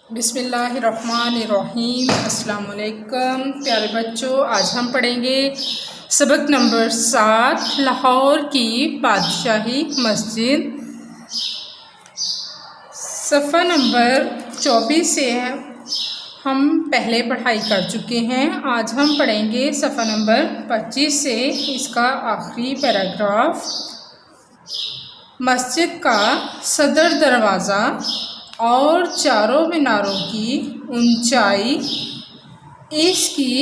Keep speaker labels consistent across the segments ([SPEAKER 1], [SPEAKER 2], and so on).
[SPEAKER 1] بسم اللہ الرحمن الرحیم۔ السلام علیکم پیارے بچوں، آج ہم پڑھیں گے سبق نمبر 7 لاہور کی بادشاہی مسجد، صفحہ نمبر 24 سے ہم پہلے پڑھائی کر چکے ہیں۔ آج ہم پڑھیں گے صفحہ نمبر 25 سے اس کا آخری پیراگراف۔ مسجد کا صدر دروازہ اور چاروں میناروں کی اونچائی اس کی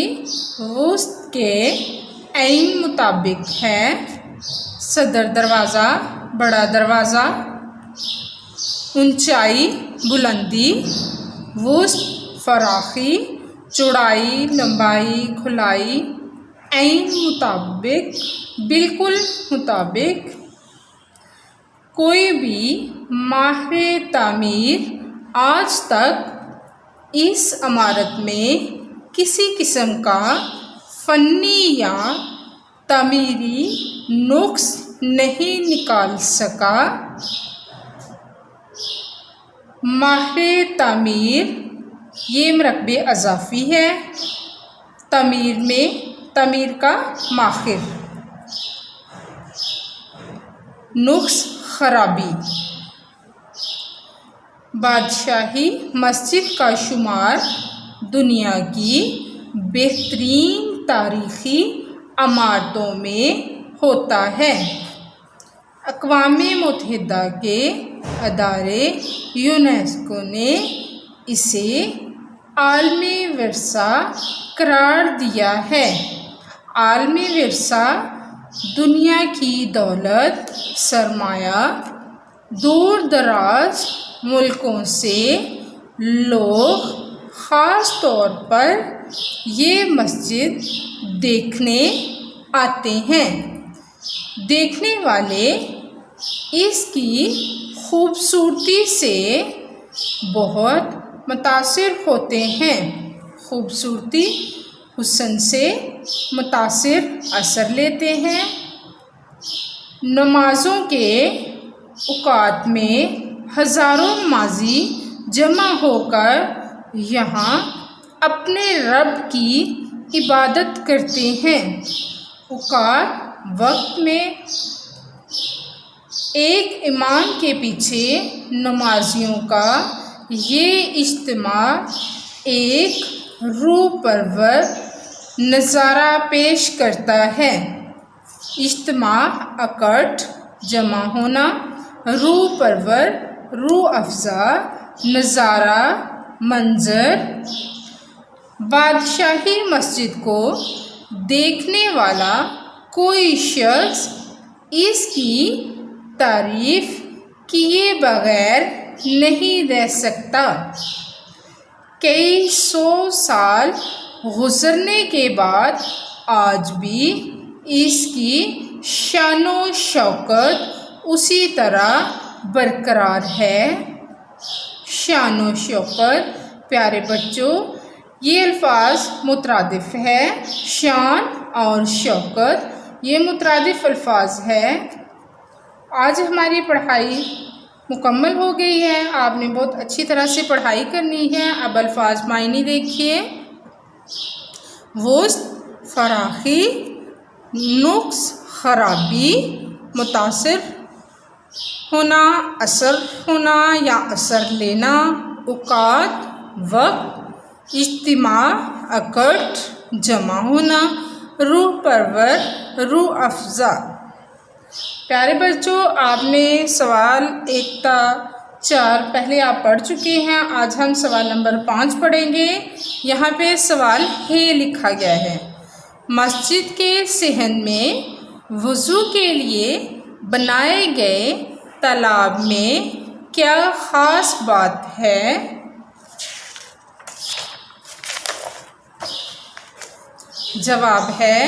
[SPEAKER 1] وسط کے عین مطابق ہے۔ صدر دروازہ بڑا دروازہ، اونچائی بلندی، وسط فراخی، چوڑائی لمبائی کھلائی، عین مطابق بالکل مطابق۔ کوئی بھی ماہر تعمیر آج تک اس عمارت میں کسی قسم کا فنی یا تعمیری نقص نہیں نکال سکا۔ ماہر تعمیر یہ مرکب اضافی ہے، تعمیر کا ماہر، نقص خرابی۔ بادشاہی مسجد کا شمار دنیا کی بہترین تاریخی عمارتوں میں ہوتا ہے۔ اقوام متحدہ کے ادارے یونیسکو نے اسے عالمی ورثہ قرار دیا ہے۔ عالمی ورثہ دنیا کی دولت، سرمایہ، دور دراز ملکوں سے لوگ خاص طور پر یہ مسجد دیکھنے آتے ہیں۔ دیکھنے والے اس کی خوبصورتی سے بہت متاثر ہوتے ہیں۔ خوبصورتی، حسن سے متاثر اثر لیتے ہیں۔ نمازوں کے اوقات میں ہزاروں نمازی جمع ہو کر یہاں اپنے رب کی عبادت کرتے ہیں۔ اوقات وقت میں ایک امام کے پیچھے نمازیوں کا یہ اجتماع ایک روح پرور نظارہ پیش کرتا ہے۔ اجتماع، اکٹھ، جمع ہونا، روح پرور، روح افزا، نظارہ، منظر۔ بادشاہی مسجد کو دیکھنے والا کوئی شخص اس کی تعریف کیے بغیر نہیں رہ سکتا۔ کئی سو سال گزرنے کے بعد آج بھی اس کی شان و شوکت اسی طرح برقرار ہے۔ شان و شوکت، پیارے بچوں، یہ الفاظ مترادف ہے۔ شان اور شوکت یہ مترادف الفاظ ہے۔ آج ہماری پڑھائی مکمل ہو گئی ہے۔ آپ نے بہت اچھی طرح سے پڑھائی کرنی ہے۔ اب الفاظ معنی دیکھیے۔ وسط فراخی، نقص خرابی، متاثر ہونا، اثر ہونا یا اثر لینا، اوقات وقت، اجتماع اکٹھ، جمع ہونا، روح پرور، روح افزا۔ پیارے بچوں، آپ نے سوال 1 تا 4 پہلے آپ پڑھ چکے ہیں۔ آج ہم سوال نمبر 5 پڑھیں گے۔ یہاں پہ سوال ہے لکھا گیا ہے، مسجد کے صحن میں وضو کے لیے بنائے گئے تالاب میں کیا خاص بات ہے؟ جواب ہے،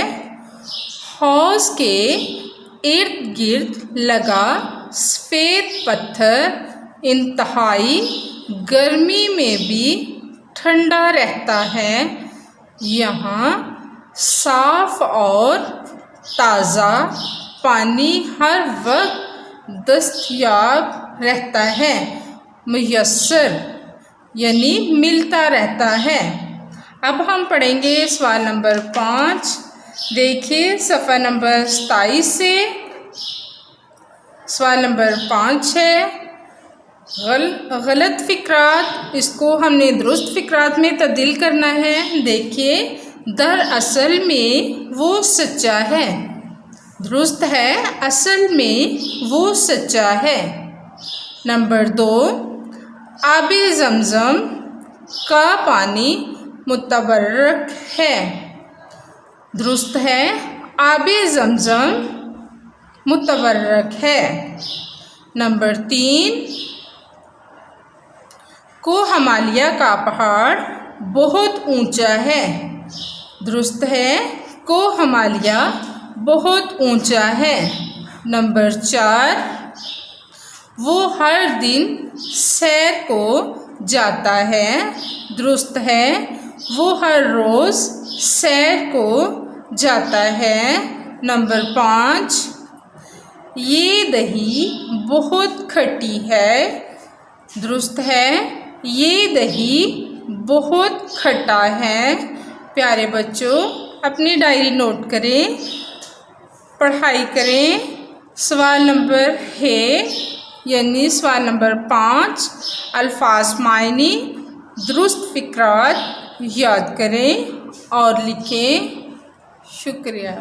[SPEAKER 1] حوض کے ارد گرد لگا سفید پتھر انتہائی گرمی میں بھی ٹھنڈا رہتا ہے۔ یہاں صاف اور تازہ پانی ہر وقت دستیاب رہتا ہے۔ میسر یعنی ملتا رہتا ہے۔ اب ہم پڑھیں گے سوال نمبر 5۔ دیکھیے صفحہ نمبر 27 سے سوال نمبر 5 ہے غلط فقرات، اس کو ہم نے درست فقرات میں تبدیل کرنا ہے۔ دیکھیے دراصل میں وہ سچا ہے، درست ہے، اصل میں وہ سچا ہے۔ نمبر 2، آب زمزم کا پانی متبرک ہے، درست ہے، آب زمزم متبرک ہے۔ نمبر 3، کوہ ہمالیہ کا پہاڑ بہت اونچا ہے، درست ہے، کوہ ہمالیہ بہت اونچا ہے۔ نمبر 4، وہ ہر دن سیر کو جاتا ہے، درست ہے، وہ ہر روز سیر کو جاتا ہے۔ نمبر 5، یہ دہی بہت کھٹی ہے، درست ہے، یہ دہی بہت کھٹا ہے۔ پیارے بچوں اپنی ڈائری نوٹ کریں، پڑھائی کریں۔ سوال نمبر ہے یعنی سوال نمبر 5 الفاظ معنی درست فقرات یاد کریں اور لکھیں۔ شکریہ۔